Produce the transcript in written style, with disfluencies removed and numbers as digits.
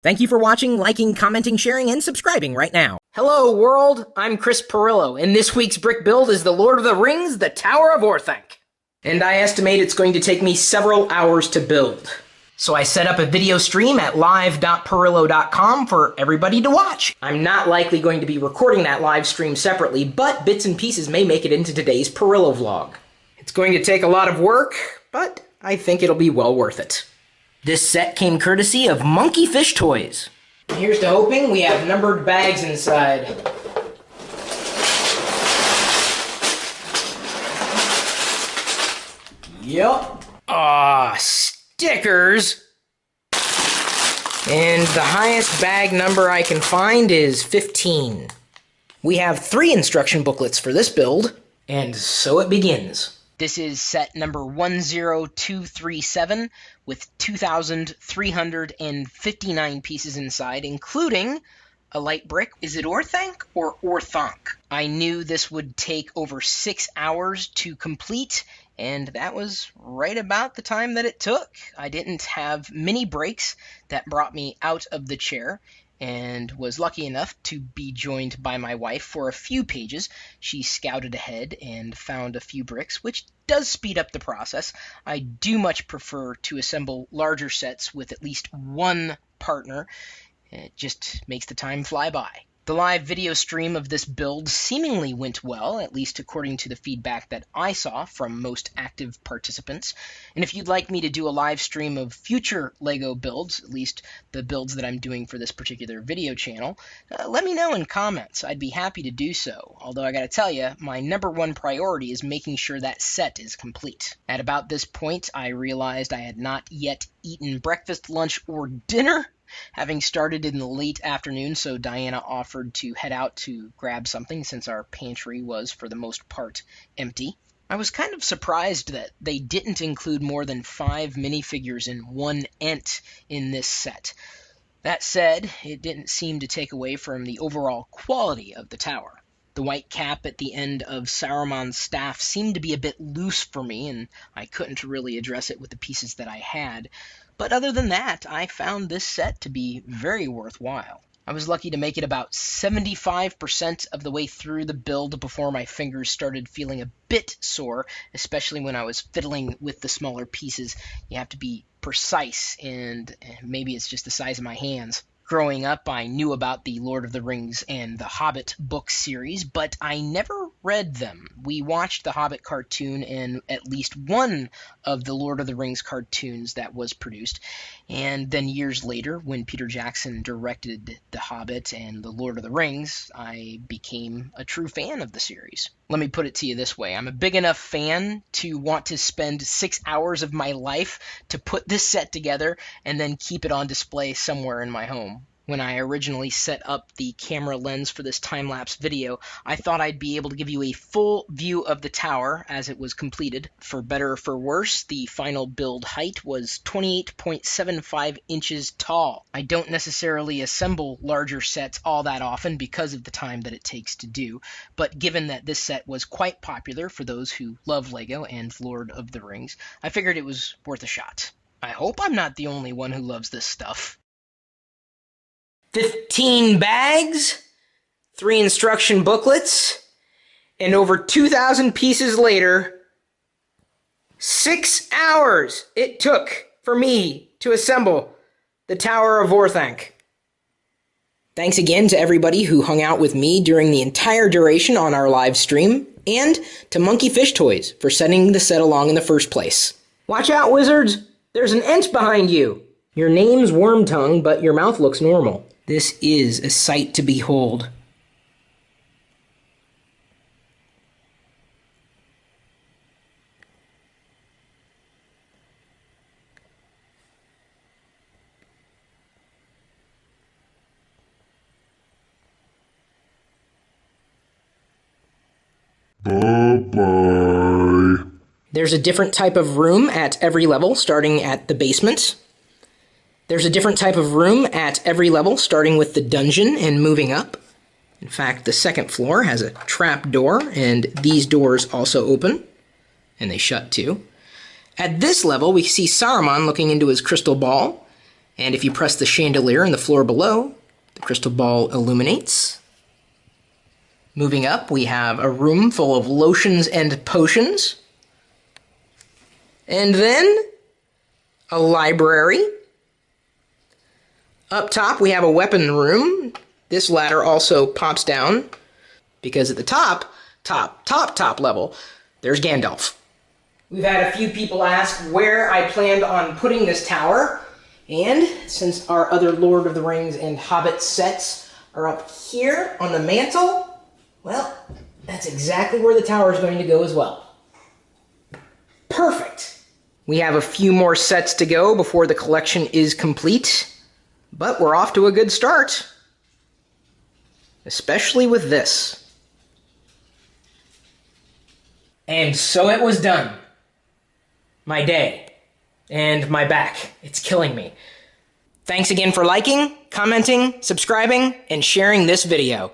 Thank you for watching, liking, commenting, sharing, and subscribing right now. Hello, world. I'm Chris Perillo, and this week's brick build is the Lord of the Rings, the Tower of Orthanc. And I estimate it's going to take me several hours to build. So I set up a video stream at live.perillo.com for everybody to watch. I'm not likely going to be recording that live stream separately, but bits and pieces may make it into today's Perillo vlog. It's going to take a lot of work, but I think it'll be well worth it. This set came courtesy of Monkey Fish Toys. Here's to hoping we have numbered bags inside. Yup. Stickers. And the highest bag number I can find is 15. We have 3 instruction booklets for this build, and so it begins. This is set number 10237 with 2,359 pieces inside, including a light brick. Is it Orthanc or Orthanc? I knew this would take over 6 hours to complete, and that was right about the time that it took. I didn't have many breaks that brought me out of the chair, and was lucky enough to be joined by my wife for a few pages. She scouted ahead and found a few bricks, which does speed up the process. I do much prefer to assemble larger sets with at least one partner. It just makes the time fly by. The live video stream of this build seemingly went well, at least according to the feedback that I saw from most active participants. And if you'd like me to do a live stream of future LEGO builds, at least the builds that I'm doing for this particular video channel, let me know in comments. I'd be happy to do so. Although I gotta tell you, my number one priority is making sure that set is complete. At about this point, I realized I had not yet eaten breakfast, lunch, or dinner, having started in the late afternoon, so Diana offered to head out to grab something since our pantry was, for the most part, empty. I was kind of surprised that they didn't include more than 5 minifigures and 1 Ent in this set. That said, it didn't seem to take away from the overall quality of the tower. The white cap at the end of Saruman's staff seemed to be a bit loose for me, and I couldn't really address it with the pieces that I had. But other than that, I found this set to be very worthwhile. I was lucky to make it about 75% of the way through the build before my fingers started feeling a bit sore, especially when I was fiddling with the smaller pieces. You have to be precise, and maybe it's just the size of my hands. Growing up, I knew about the Lord of the Rings and the Hobbit book series, but I never read them. We watched the Hobbit cartoon and at least one of the Lord of the Rings cartoons that was produced, and then years later, when Peter Jackson directed The Hobbit and the Lord of the Rings, I became a true fan of the series. Let me put it to you this way. I'm a big enough fan to want to spend 6 hours of my life to put this set together and then keep it on display somewhere in my home. When I originally set up the camera lens for this time-lapse video, I thought I'd be able to give you a full view of the tower as it was completed. For better or for worse, the final build height was 28.75 inches tall. I don't necessarily assemble larger sets all that often because of the time that it takes to do, but given that this set was quite popular for those who love LEGO and Lord of the Rings, I figured it was worth a shot. I hope I'm not the only one who loves this stuff. 15 bags, 3 instruction booklets, and over 2,000 pieces later, 6 hours it took for me to assemble the Tower of Orthanc. Thanks again to everybody who hung out with me during the entire duration on our live stream, and to Monkey Fish Toys for sending the set along in the first place. Watch out, wizards! There's an Ent behind you! Your name's Wormtongue, but your mouth looks normal. This is a sight to behold. Bye-bye. There's a different type of room at every level, starting at the basement. There's a different type of room at every level, starting with the dungeon and moving up. In fact, the second floor has a trap door, and these doors also open, and they shut too. At this level, we see Saruman looking into his crystal ball, And if you press the chandelier in the floor below, the crystal ball illuminates. Moving up, we have a room full of lotions and potions. And then a library. Up top, we have a weapon room. This ladder also pops down because at the top level, there's Gandalf. We've had a few people ask where I planned on putting this tower, and since our other Lord of the Rings and Hobbit sets are up here on the mantle, well, that's exactly where the tower is going to go as well. Perfect! We have a few more sets to go before the collection is complete, but we're off to a good start. Especially with this. And so it was done. My day. And my back. It's killing me. Thanks again for liking, commenting, subscribing, and sharing this video.